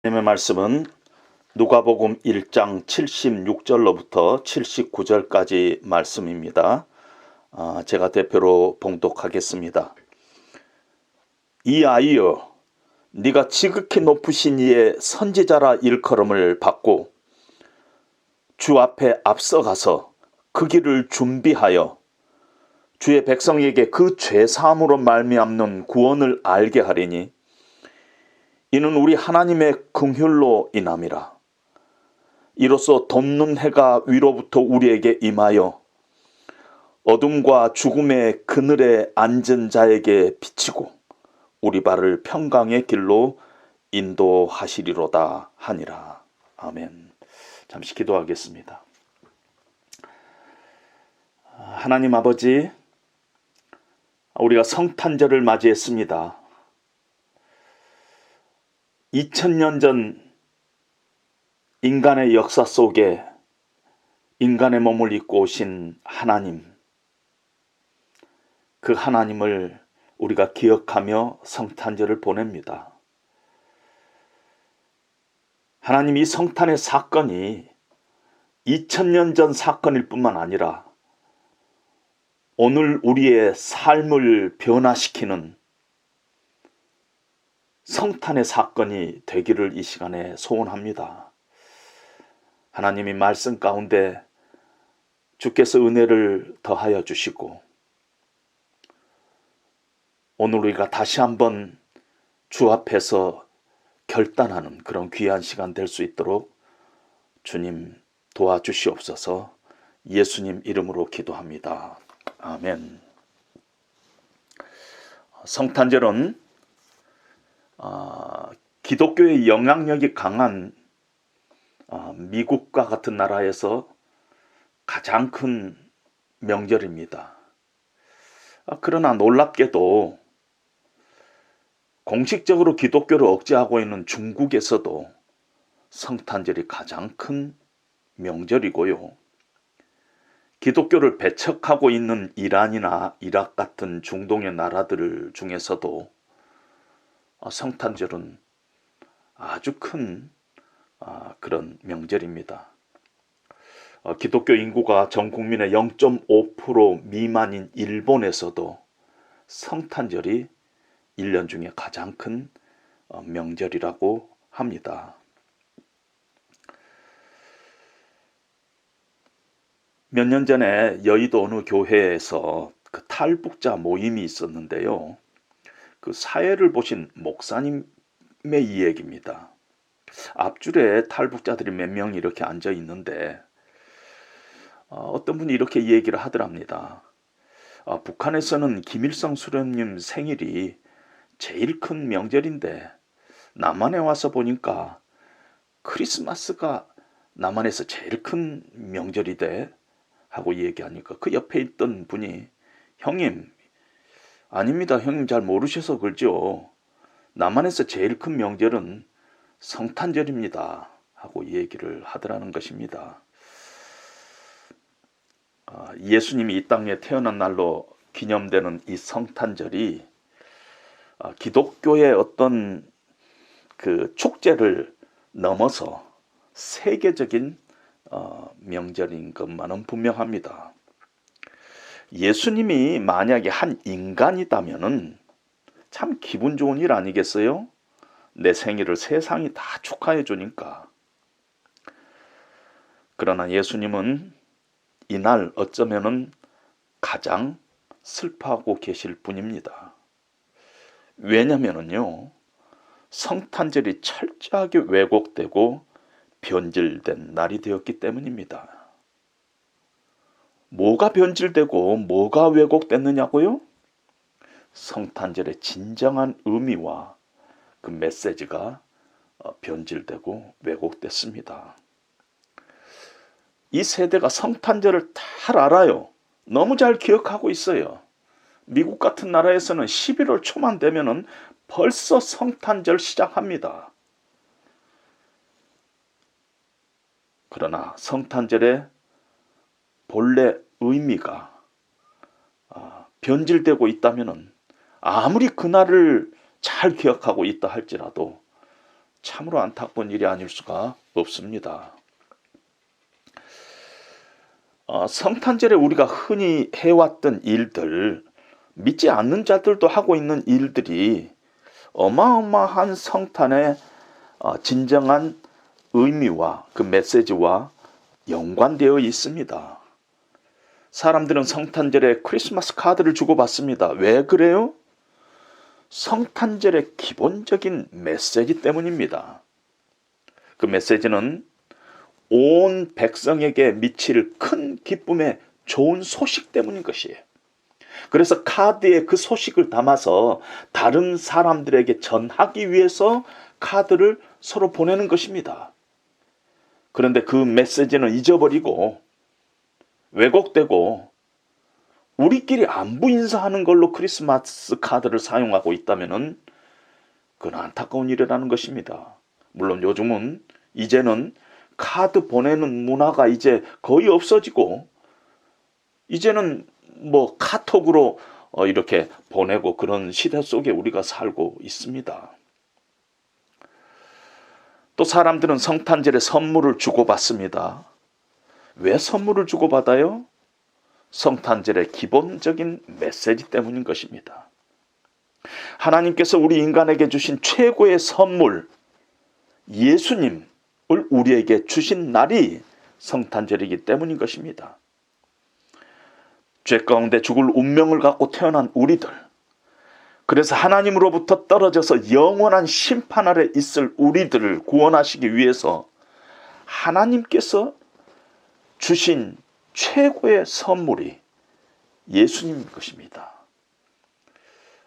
하나님의 말씀은 누가복음 1장 76절로부터 79절까지 말씀입니다. 제가 대표로 봉독하겠습니다. 이 아이여, 네가 지극히 높으신 이의 선지자라 일컬음을 받고 주 앞에 앞서가서 그 길을 준비하여 주의 백성에게 그 죄사함으로 말미암는 구원을 알게 하리니 이는 우리 하나님의 긍휼로 인함이라. 이로써 돋는 해가 위로부터 우리에게 임하여 어둠과 죽음의 그늘에 앉은 자에게 비치고 우리 발을 평강의 길로 인도하시리로다 하니라. 아멘. 잠시 기도하겠습니다. 하나님 아버지, 우리가 성탄절을 맞이했습니다. 2000년 전 인간의 역사 속에 인간의 몸을 입고 오신 하나님, 그 하나님을 우리가 기억하며 성탄절을 보냅니다. 하나님, 이 성탄의 사건이 2000년 전 사건일 뿐만 아니라 오늘 우리의 삶을 변화시키는 성탄의 사건이 되기를 이 시간에 소원합니다. 하나님이 말씀 가운데 주께서 은혜를 더하여 주시고 오늘 우리가 다시 한번 주 앞에서 결단하는 그런 귀한 시간 될 수 있도록 주님 도와주시옵소서. 예수님 이름으로 기도합니다. 아멘. 성탄절은 기독교의 영향력이 강한 미국과 같은 나라에서 가장 큰 명절입니다. 그러나 놀랍게도 공식적으로 기독교를 억제하고 있는 중국에서도 성탄절이 가장 큰 명절이고요. 기독교를 배척하고 있는 이란이나 이락 같은 중동의 나라들 중에서도 성탄절은 아주 큰 그런 명절입니다. 기독교 인구가 전 국민의 0.5% 미만인 일본에서도 성탄절이 1년 중에 가장 큰 명절이라고 합니다. 몇 년 전에 여의도 어느 교회에서 그 탈북자 모임이 있었는데요. 그 사회를 보신 목사님의 이야기입니다. 앞줄에 탈북자들이 몇 명 이렇게 앉아 있는데 어떤 분이 이렇게 얘기를 하더랍니다. 북한에서는 김일성 수령님 생일이 제일 큰 명절인데 남한에 와서 보니까 크리스마스가 남한에서 제일 큰 명절이대 하고 얘기하니까 그 옆에 있던 분이 형님, 아닙니다. 형님 잘 모르셔서 그러죠. 남한에서 제일 큰 명절은 성탄절입니다 하고 얘기를 하더라는 것입니다. 예수님이 이 땅에 태어난 날로 기념되는 이 성탄절이 기독교의 어떤 그 축제를 넘어서 세계적인 명절인 것만은 분명합니다. 예수님이 만약에 한 인간이다면은 참 기분 좋은 일 아니겠어요? 내 생일을 세상이 다 축하해 주니까. 그러나 예수님은 이날 어쩌면은 가장 슬퍼하고 계실 분입니다. 왜냐면은요, 성탄절이 철저하게 왜곡되고 변질된 날이 되었기 때문입니다. 뭐가 변질되고 뭐가 왜곡됐느냐고요? 성탄절의 진정한 의미와 그 메시지가 변질되고 왜곡됐습니다. 이 세대가 성탄절을 잘 알아요. 너무 잘 기억하고 있어요. 미국 같은 나라에서는 11월 초만 되면은 벌써 성탄절 시작합니다. 그러나 성탄절의 본래 의미가 변질되고 있다면은 아무리 그날을 잘 기억하고 있다 할지라도 참으로 안타까운 일이 아닐 수가 없습니다. 성탄절에 우리가 흔히 해왔던 일들, 믿지 않는 자들도 하고 있는 일들이 어마어마한 성탄의 진정한 의미와 그 메시지와 연관되어 있습니다. 사람들은 성탄절에 크리스마스 카드를 주고받습니다. 왜 그래요? 성탄절의 기본적인 메시지 때문입니다. 그 메시지는 온 백성에게 미칠 큰 기쁨의 좋은 소식 때문인 것이에요. 그래서 카드에 그 소식을 담아서 다른 사람들에게 전하기 위해서 카드를 서로 보내는 것입니다. 그런데 그 메시지는 잊어버리고 왜곡되고 우리끼리 안부 인사하는 걸로 크리스마스 카드를 사용하고 있다면 그건 안타까운 일이라는 것입니다. 물론 요즘은 이제는 카드 보내는 문화가 이제 거의 없어지고 이제는 뭐 카톡으로 이렇게 보내고 그런 시대 속에 우리가 살고 있습니다. 또 사람들은 성탄절에 선물을 주고받습니다. 왜 선물을 주고받아요? 성탄절의 기본적인 메시지 때문인 것입니다. 하나님께서 우리 인간에게 주신 최고의 선물, 예수님을 우리에게 주신 날이 성탄절이기 때문인 것입니다. 죄 가운데 죽을 운명을 갖고 태어난 우리들, 그래서 하나님으로부터 떨어져서 영원한 심판 아래 있을 우리들을 구원하시기 위해서 하나님께서 주신 최고의 선물이 예수님인 것입니다.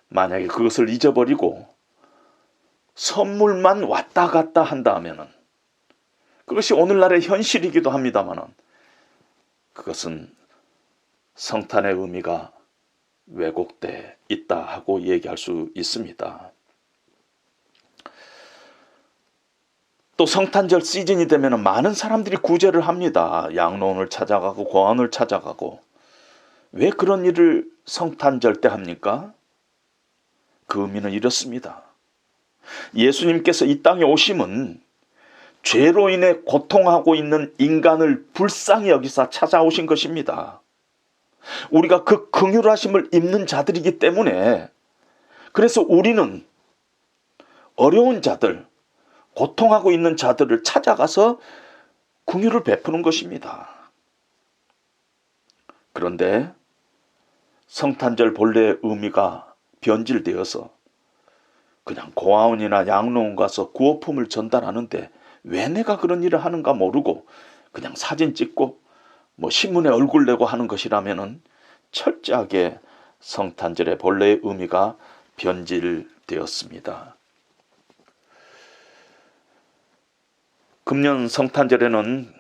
만약에 그것을 잊어버리고 선물만 왔다 갔다 한다면 그것이 오늘날의 현실이기도 합니다만 그것은 성탄의 의미가 왜곡돼 있다 하고 얘기할 수 있습니다. 또 성탄절 시즌이 되면 많은 사람들이 구제를 합니다. 양로원을 찾아가고 고아원을 찾아가고. 왜 그런 일을 성탄절 때 합니까? 그 의미는 이렇습니다. 예수님께서 이 땅에 오심은 죄로 인해 고통하고 있는 인간을 불쌍히 여기사 찾아오신 것입니다. 우리가 그 긍휼하심을 입는 자들이기 때문에 그래서 우리는 어려운 자들, 고통하고 있는 자들을 찾아가서 긍휼을 베푸는 것입니다. 그런데 성탄절 본래의 의미가 변질되어서 그냥 고아원이나 양로원 가서 구호품을 전달하는데 왜 내가 그런 일을 하는가 모르고 그냥 사진 찍고 뭐 신문에 얼굴 내고 하는 것이라면은 철저하게 성탄절의 본래의 의미가 변질되었습니다. 금년 성탄절에는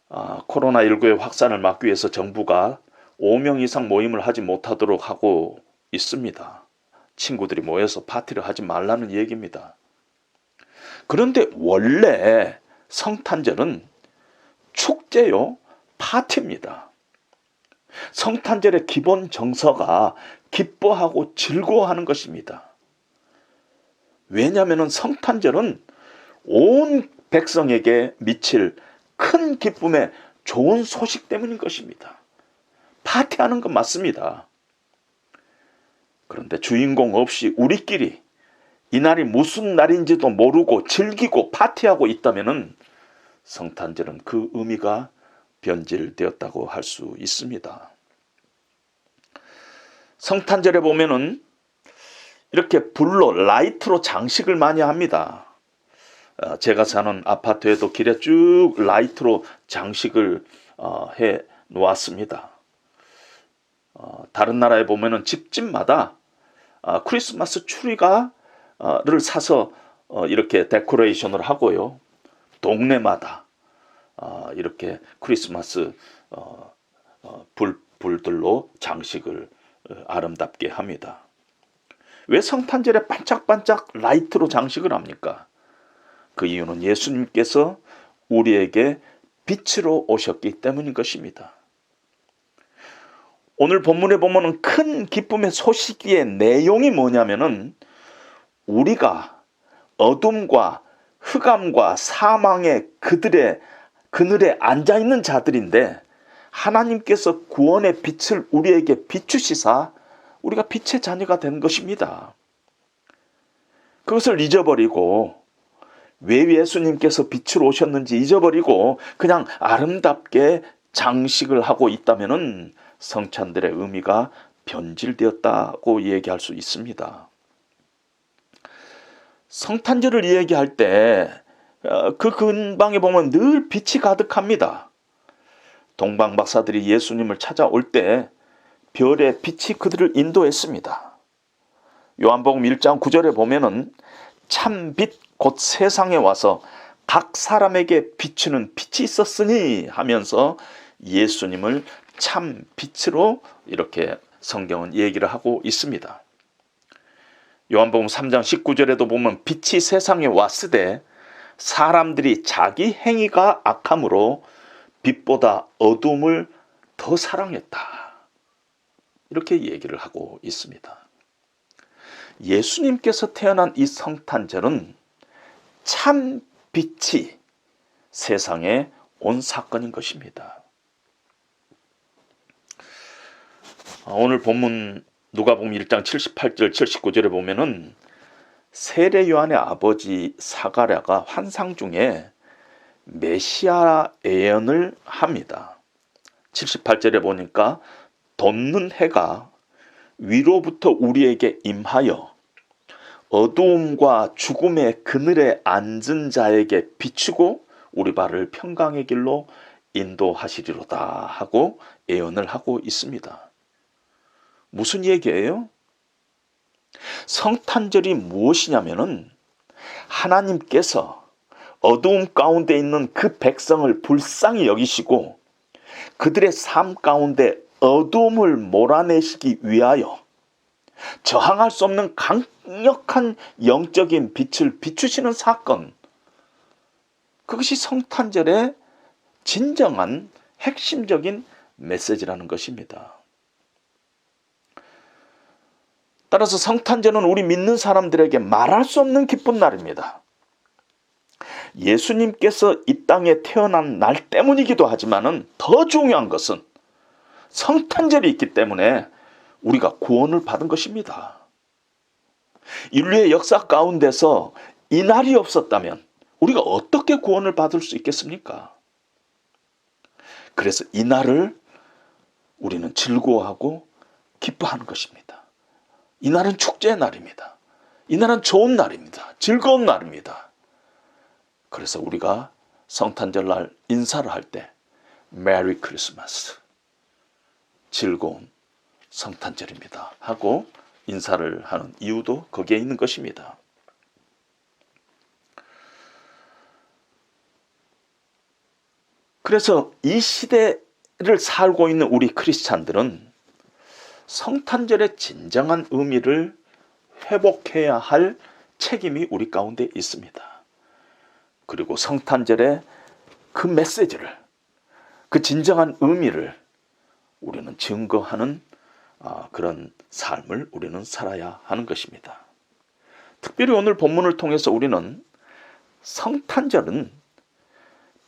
코로나19의 확산을 막기 위해서 정부가 5명 이상 모임을 하지 못하도록 하고 있습니다. 친구들이 모여서 파티를 하지 말라는 얘기입니다. 그런데 원래 성탄절은 축제요, 파티입니다. 성탄절의 기본 정서가 기뻐하고 즐거워하는 것입니다. 왜냐하면 성탄절은 온 백성에게 미칠 큰 기쁨의 좋은 소식 때문인 것입니다. 파티하는 건 맞습니다. 그런데 주인공 없이 우리끼리 이 날이 무슨 날인지도 모르고 즐기고 파티하고 있다면 성탄절은 그 의미가 변질되었다고 할 수 있습니다. 성탄절에 보면은 이렇게 불로 라이트로 장식을 많이 합니다. 제가 사는 아파트에도 길에 쭉 라이트로 장식을 해 놓았습니다. 다른 나라에 보면은 집집마다 크리스마스 트리를 사서 이렇게 데코레이션을 하고요. 동네마다 이렇게 크리스마스 불들로 장식을 아름답게 합니다. 왜 성탄절에 반짝반짝 라이트로 장식을 합니까? 그 이유는 예수님께서 우리에게 빛으로 오셨기 때문인 것입니다. 오늘 본문에 보면 큰 기쁨의 소식의 내용이 뭐냐면은 우리가 어둠과 흑암과 사망의 그늘에 앉아 있는 자들인데 하나님께서 구원의 빛을 우리에게 비추시사 우리가 빛의 자녀가 된 것입니다. 그것을 잊어버리고 왜 예수님께서 빛으로 오셨는지 잊어버리고 그냥 아름답게 장식을 하고 있다면 성찬들의 의미가 변질되었다고 얘기할 수 있습니다. 성탄절을 이야기할 때 그 근방에 보면 늘 빛이 가득합니다. 동방 박사들이 예수님을 찾아올 때 별의 빛이 그들을 인도했습니다. 요한복음 1장 9절에 보면은 참 빛 곧 세상에 와서 각 사람에게 비추는 빛이 있었으니 하면서 예수님을 참 빛으로 이렇게 성경은 얘기를 하고 있습니다. 요한복음 3장 19절에도 보면 빛이 세상에 왔으되 사람들이 자기 행위가 악함으로 빛보다 어둠을 더 사랑했다. 이렇게 얘기를 하고 있습니다. 예수님께서 태어난 이 성탄절은 참 빛이 세상에 온 사건인 것입니다. 오늘 본문 누가복음 1장 78절 79절에 보면은 세례 요한의 아버지 사가랴가 환상 중에 메시아 예언을 합니다. 78절에 보니까 돋는 해가 위로부터 우리에게 임하여 어두움과 죽음의 그늘에 앉은 자에게 비추고 우리 발을 평강의 길로 인도하시리로다 하고 예언을 하고 있습니다. 무슨 얘기예요? 성탄절이 무엇이냐면은 하나님께서 어두움 가운데 있는 그 백성을 불쌍히 여기시고 그들의 삶 가운데 어두움을 몰아내시기 위하여 저항할 수 없는 강력한 영적인 빛을 비추시는 사건, 그것이 성탄절의 진정한 핵심적인 메시지라는 것입니다. 따라서 성탄절은 우리 믿는 사람들에게 말할 수 없는 기쁜 날입니다. 예수님께서 이 땅에 태어난 날 때문이기도 하지만은 더 중요한 것은 성탄절이 있기 때문에 우리가 구원을 받은 것입니다. 인류의 역사 가운데서 이 날이 없었다면 우리가 어떻게 구원을 받을 수 있겠습니까? 그래서 이 날을 우리는 즐거워하고 기뻐하는 것입니다. 이 날은 축제의 날입니다. 이 날은 좋은 날입니다. 즐거운 날입니다. 그래서 우리가 성탄절 날 인사를 할 때 메리 크리스마스, 즐거운 성탄절입니다 하고 인사를 하는 이유도 거기에 있는 것입니다. 그래서 이 시대를 살고 있는 우리 크리스찬들은 성탄절의 진정한 의미를 회복해야 할 책임이 우리 가운데 있습니다. 그리고 성탄절의 그 메시지를, 그 진정한 의미를 우리는 증거하는 그런 삶을 우리는 살아야 하는 것입니다. 특별히 오늘 본문을 통해서 우리는 성탄절은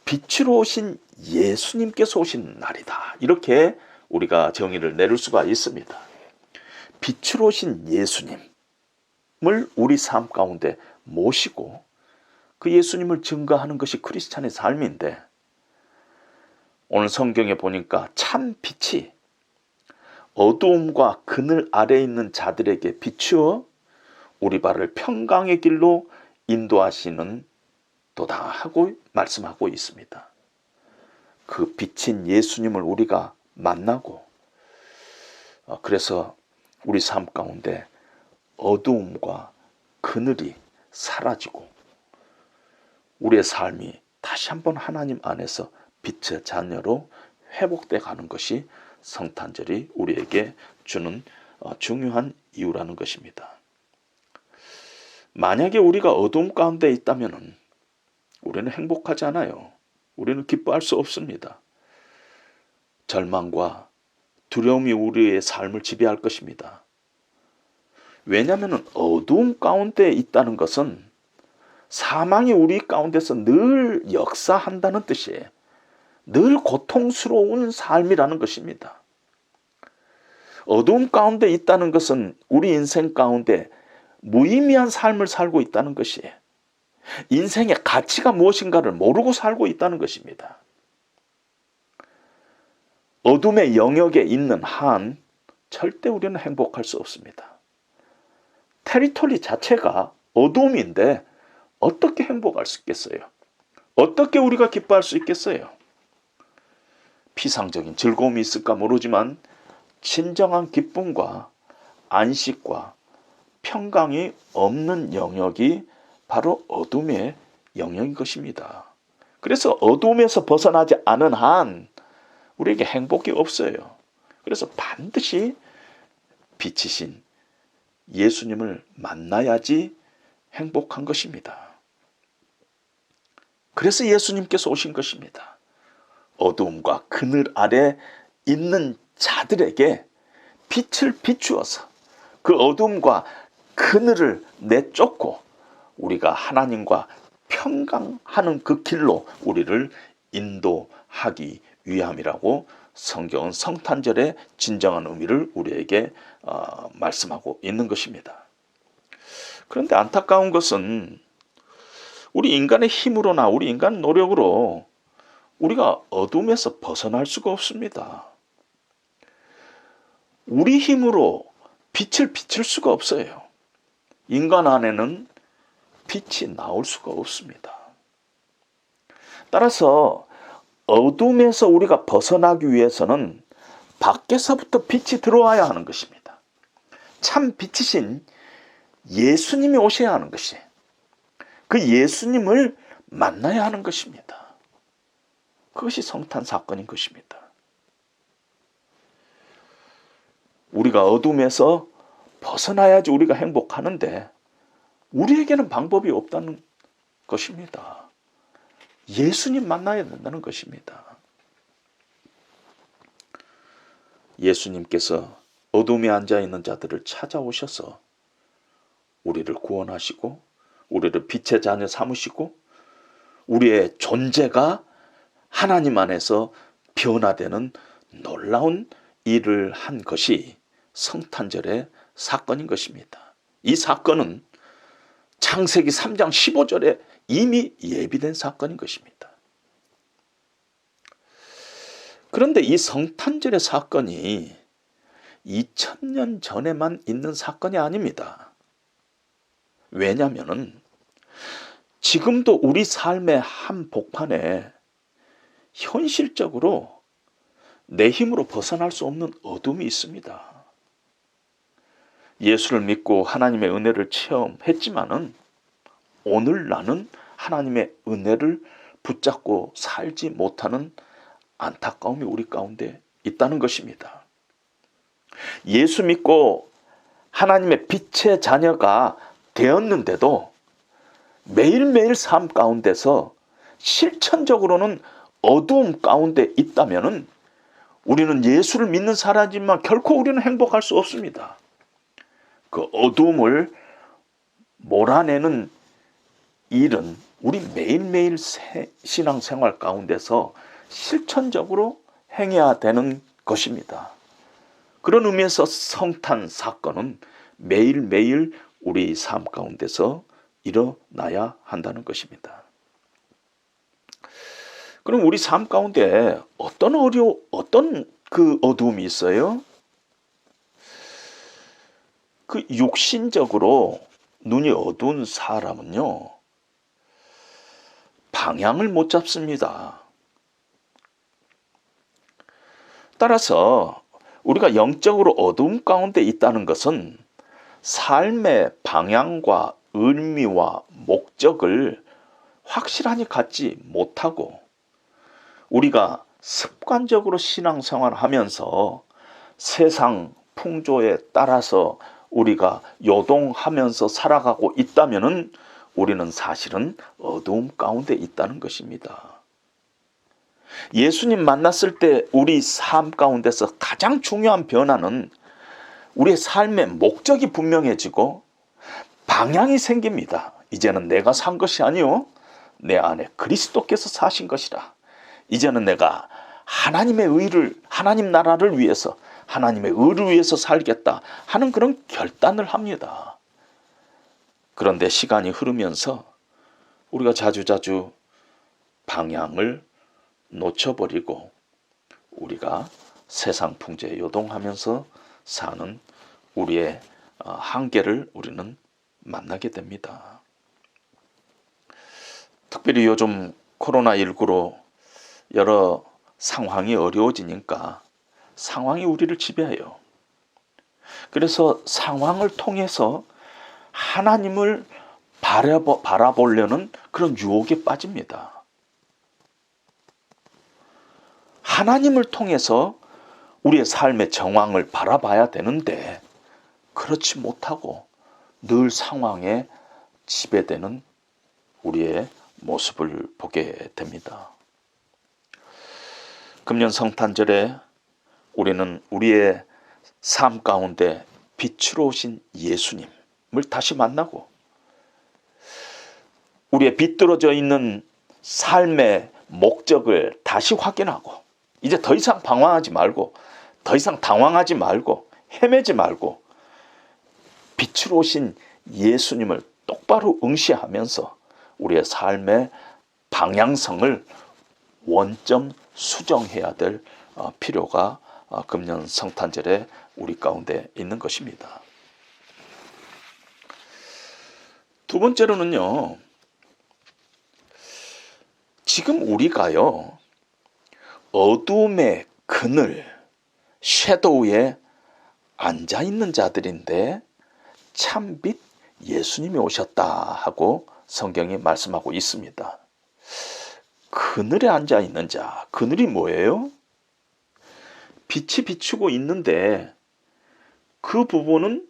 빛으로 오신 예수님께서 오신 날이다, 이렇게 우리가 정의를 내릴 수가 있습니다. 빛으로 오신 예수님을 우리 삶 가운데 모시고 그 예수님을 증거하는 것이 크리스찬의 삶인데, 오늘 성경에 보니까 참 빛이 어두움과 그늘 아래에 있는 자들에게 비추어 우리 발을 평강의 길로 인도하시는 도다 하고 말씀하고 있습니다. 그 빛인 예수님을 우리가 만나고, 그래서 우리 삶 가운데 어두움과 그늘이 사라지고 우리의 삶이 다시 한번 하나님 안에서 빛의 자녀로 회복돼 가는 것이 성탄절이 우리에게 주는 중요한 이유라는 것입니다. 만약에 우리가 어두움 가운데 있다면 우리는 행복하지 않아요. 우리는 기뻐할 수 없습니다. 절망과 두려움이 우리의 삶을 지배할 것입니다. 왜냐하면 어두움 가운데 있다는 것은 사망이 우리 가운데서 늘 역사한다는 뜻이에요. 늘 고통스러운 삶이라는 것입니다. 어두움 가운데 있다는 것은 우리 인생 가운데 무의미한 삶을 살고 있다는 것이에요. 인생의 가치가 무엇인가를 모르고 살고 있다는 것입니다. 어둠의 영역에 있는 한 절대 우리는 행복할 수 없습니다. 테리토리 자체가 어둠인데 어떻게 행복할 수 있겠어요? 어떻게 우리가 기뻐할 수 있겠어요? 피상적인 즐거움이 있을까 모르지만 진정한 기쁨과 안식과 평강이 없는 영역이 바로 어둠의 영역인 것입니다. 그래서 어둠에서 벗어나지 않은 한 우리에게 행복이 없어요. 그래서 반드시 빛이신 예수님을 만나야지 행복한 것입니다. 그래서 예수님께서 오신 것입니다. 어두움과 그늘 아래 있는 자들에게 빛을 비추어서 그 어둠과 그늘을 내쫓고 우리가 하나님과 평강하는 그 길로 우리를 인도하기 위함이라고 성경은 성탄절의 진정한 의미를 우리에게 말씀하고 있는 것입니다. 그런데 안타까운 것은 우리 인간의 힘으로나 우리 인간 노력으로 우리가 어둠에서 벗어날 수가 없습니다. 우리 힘으로 빛을 비출 수가 없어요. 인간 안에는 빛이 나올 수가 없습니다. 따라서 어둠에서 우리가 벗어나기 위해서는 밖에서부터 빛이 들어와야 하는 것입니다. 참 빛이신 예수님이 오셔야 하는 것이에요. 그 예수님을 만나야 하는 것입니다. 그것이 성탄 사건인 것입니다. 우리가 어둠에서 벗어나야지 우리가 행복하는데 우리에게는 방법이 없다는 것입니다. 예수님 만나야 된다는 것입니다. 예수님께서 어둠에 앉아있는 자들을 찾아오셔서 우리를 구원하시고 우리를 빛의 자녀 삼으시고 우리의 존재가 하나님 안에서 변화되는 놀라운 일을 한 것이 성탄절의 사건인 것입니다. 이 사건은 창세기 3장 15절에 이미 예비된 사건인 것입니다. 그런데 이 성탄절의 사건이 2000년 전에만 있는 사건이 아닙니다. 왜냐하면 지금도 우리 삶의 한 복판에 현실적으로 내 힘으로 벗어날 수 없는 어둠이 있습니다. 예수를 믿고 하나님의 은혜를 체험했지만은 오늘 나는 하나님의 은혜를 붙잡고 살지 못하는 안타까움이 우리 가운데 있다는 것입니다. 예수 믿고 하나님의 빛의 자녀가 되었는데도 매일매일 삶 가운데서 실천적으로는 어두움 가운데 있다면은 우리는 예수를 믿는 사람이지만 결코 우리는 행복할 수 없습니다. 그 어두움을 몰아내는 일은 우리 매일매일 신앙생활 가운데서 실천적으로 행해야 되는 것입니다. 그런 의미에서 성탄 사건은 매일매일 우리 삶 가운데서 일어나야 한다는 것입니다. 그럼 우리 삶 가운데 어떤 그 어두움이 있어요? 그 육신적으로 눈이 어두운 사람은요, 방향을 못 잡습니다. 따라서 우리가 영적으로 어두움 가운데 있다는 것은 삶의 방향과 의미와 목적을 확실하게 갖지 못하고 우리가 습관적으로 신앙생활을 하면서 세상 풍조에 따라서 우리가 요동하면서 살아가고 있다면은 우리는 사실은 어두움 가운데 있다는 것입니다. 예수님 만났을 때 우리 삶 가운데서 가장 중요한 변화는 우리의 삶의 목적이 분명해지고 방향이 생깁니다. 이제는 내가 산 것이 아니요 내 안에 그리스도께서 사신 것이라. 이제는 내가 하나님 나라를 위해서, 하나님의 의를 위해서 살겠다 하는 그런 결단을 합니다. 그런데 시간이 흐르면서 우리가 자주자주 방향을 놓쳐버리고 우리가 세상 풍조에 요동하면서 사는 우리의 한계를 우리는 만나게 됩니다. 특별히 요즘 코로나19로 여러 상황이 어려워지니까 상황이 우리를 지배해요. 그래서 상황을 통해서 하나님을 바라보려는 그런 유혹에 빠집니다. 하나님을 통해서 우리의 삶의 정황을 바라봐야 되는데 그렇지 못하고 늘 상황에 지배되는 우리의 모습을 보게 됩니다. 금년 성탄절에 우리는 우리의 삶 가운데 빛으로 오신 예수님을 다시 만나고 우리의 비뚤어져 있는 삶의 목적을 다시 확인하고 이제 더 이상 방황하지 말고 더 이상 당황하지 말고 헤매지 말고 빛으로 오신 예수님을 똑바로 응시하면서 우리의 삶의 방향성을 원점 수정해야 될 필요가 금년 성탄절에 우리 가운데 있는 것입니다. 두 번째로는요, 지금 우리가요 어둠의 그늘, 섀도우에 앉아있는 자들인데 참빛 예수님이 오셨다 하고 성경이 말씀하고 있습니다. 그늘에 앉아있는 자, 그늘이 뭐예요? 빛이 비추고 있는데 그 부분은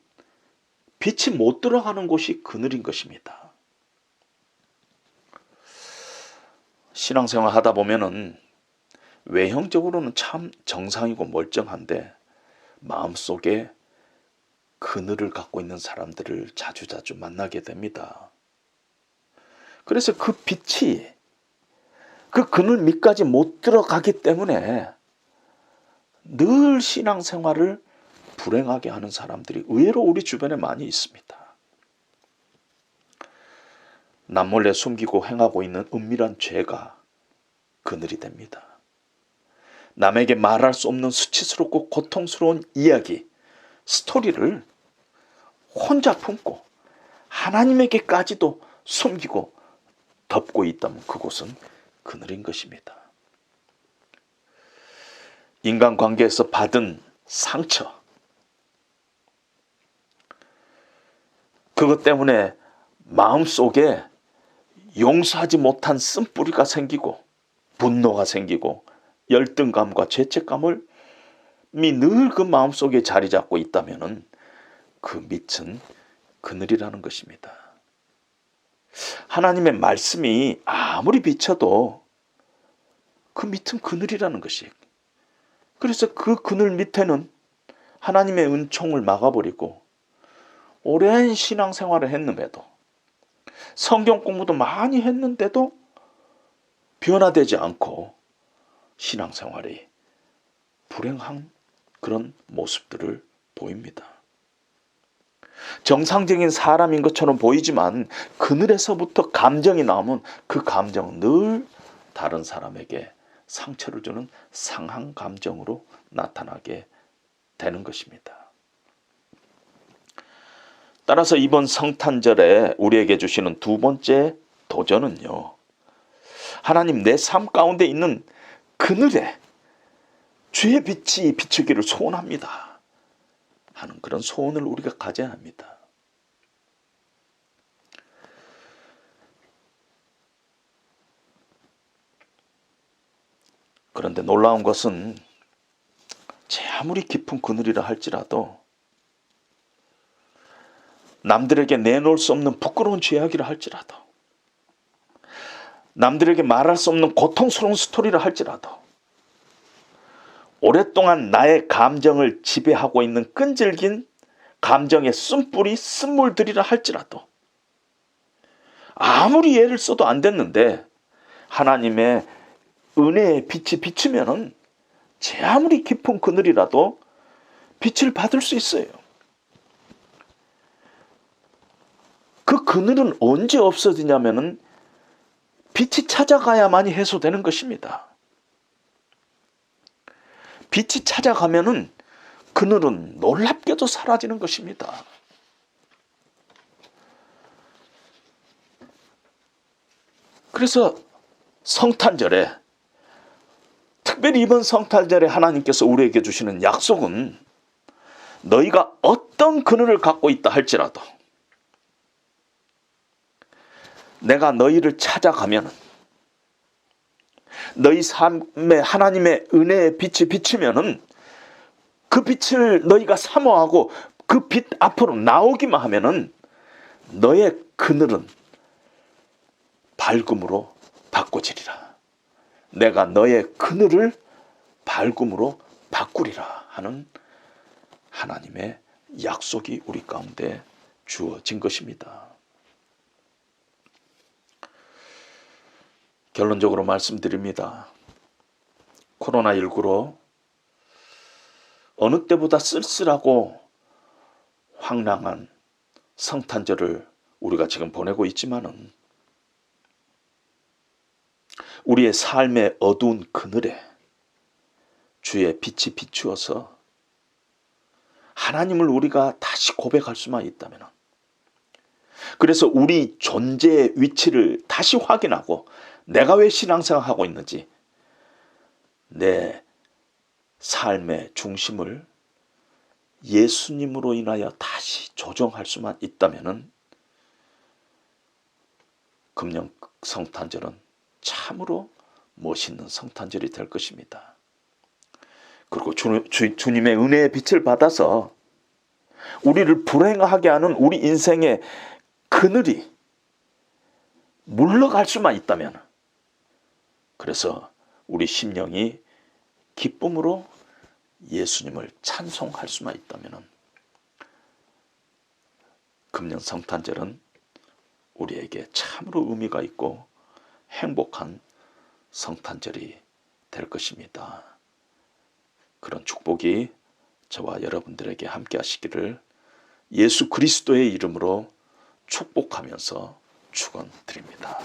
빛이 못 들어가는 곳이 그늘인 것입니다. 신앙생활 하다 보면은 외형적으로는 참 정상이고 멀쩡한데 마음속에 그늘을 갖고 있는 사람들을 자주자주 만나게 됩니다. 그래서 그 빛이 그 그늘 밑까지 못 들어가기 때문에 늘 신앙생활을 불행하게 하는 사람들이 의외로 우리 주변에 많이 있습니다. 남몰래 숨기고 행하고 있는 은밀한 죄가 그늘이 됩니다. 남에게 말할 수 없는 수치스럽고 고통스러운 이야기, 스토리를 혼자 품고 하나님에게까지도 숨기고 덮고 있다면 그곳은 그늘인 것입니다. 인간관계에서 받은 상처, 그것 때문에 마음속에 용서하지 못한 쓴뿌리가 생기고 분노가 생기고 열등감과 죄책감을 늘 그 마음속에 자리 잡고 있다면 그 밑은 그늘이라는 것입니다. 하나님의 말씀이 아무리 비쳐도 그 밑은 그늘이라는 것이. 그래서 그 그늘 밑에는 하나님의 은총을 막아버리고 오랜 신앙생활을 했는데도 성경 공부도 많이 했는데도 변화되지 않고 신앙생활이 불행한 그런 모습들을 보입니다. 정상적인 사람인 것처럼 보이지만 그늘에서부터 감정이 나오면 그 감정은 늘 다른 사람에게 상처를 주는 상한 감정으로 나타나게 되는 것입니다. 따라서 이번 성탄절에 우리에게 주시는 두 번째 도전은요, 하나님 내 삶 가운데 있는 그늘에 주의 빛이 비추기를 소원합니다 하는 그런 소원을 우리가 가져야 합니다. 그런데 놀라운 것은 제 아무리 깊은 그늘이라 할지라도 남들에게 내놓을 수 없는 부끄러운 죄악이라 할지라도 남들에게 말할 수 없는 고통스러운 스토리라 할지라도 오랫동안 나의 감정을 지배하고 있는 끈질긴 감정의 쓴뿌리 쓴물들이라 할지라도 아무리 애를 써도 안 됐는데 하나님의 은혜의 빛이 비추면은 제 아무리 깊은 그늘이라도 빛을 받을 수 있어요. 그 그늘은 언제 없어지냐면은 빛이 찾아가야만이 해소되는 것입니다. 빛이 찾아가면은 그늘은 놀랍게도 사라지는 것입니다. 그래서 성탄절에, 특별히 이번 성탄절에 하나님께서 우리에게 주시는 약속은 너희가 어떤 그늘을 갖고 있다 할지라도 내가 너희를 찾아가면 너희 삶에 하나님의 은혜의 빛이 비치면은 그 빛을 너희가 사모하고 그 빛 앞으로 나오기만 하면은 너의 그늘은 밝음으로 바꿔지리라. 내가 너의 그늘을 밝음으로 바꾸리라 하는 하나님의 약속이 우리 가운데 주어진 것입니다. 결론적으로 말씀드립니다. 코로나19로 어느 때보다 쓸쓸하고 황량한 성탄절을 우리가 지금 보내고 있지만은 우리의 삶의 어두운 그늘에 주의 빛이 비추어서 하나님을 우리가 다시 고백할 수만 있다면, 그래서 우리 존재의 위치를 다시 확인하고 내가 왜 신앙생활하고 있는지, 내 삶의 중심을 예수님으로 인하여 다시 조정할 수만 있다면 금년 성탄절은 참으로 멋있는 성탄절이 될 것입니다. 그리고 주님의 은혜의 빛을 받아서 우리를 불행하게 하는 우리 인생의 그늘이 물러갈 수만 있다면, 그래서 우리 심령이 기쁨으로 예수님을 찬송할 수만 있다면 금년 성탄절은 우리에게 참으로 의미가 있고 행복한 성탄절이 될 것입니다. 그런 축복이 저와 여러분들에게 함께 하시기를 예수 그리스도의 이름으로 축복하면서 축원드립니다.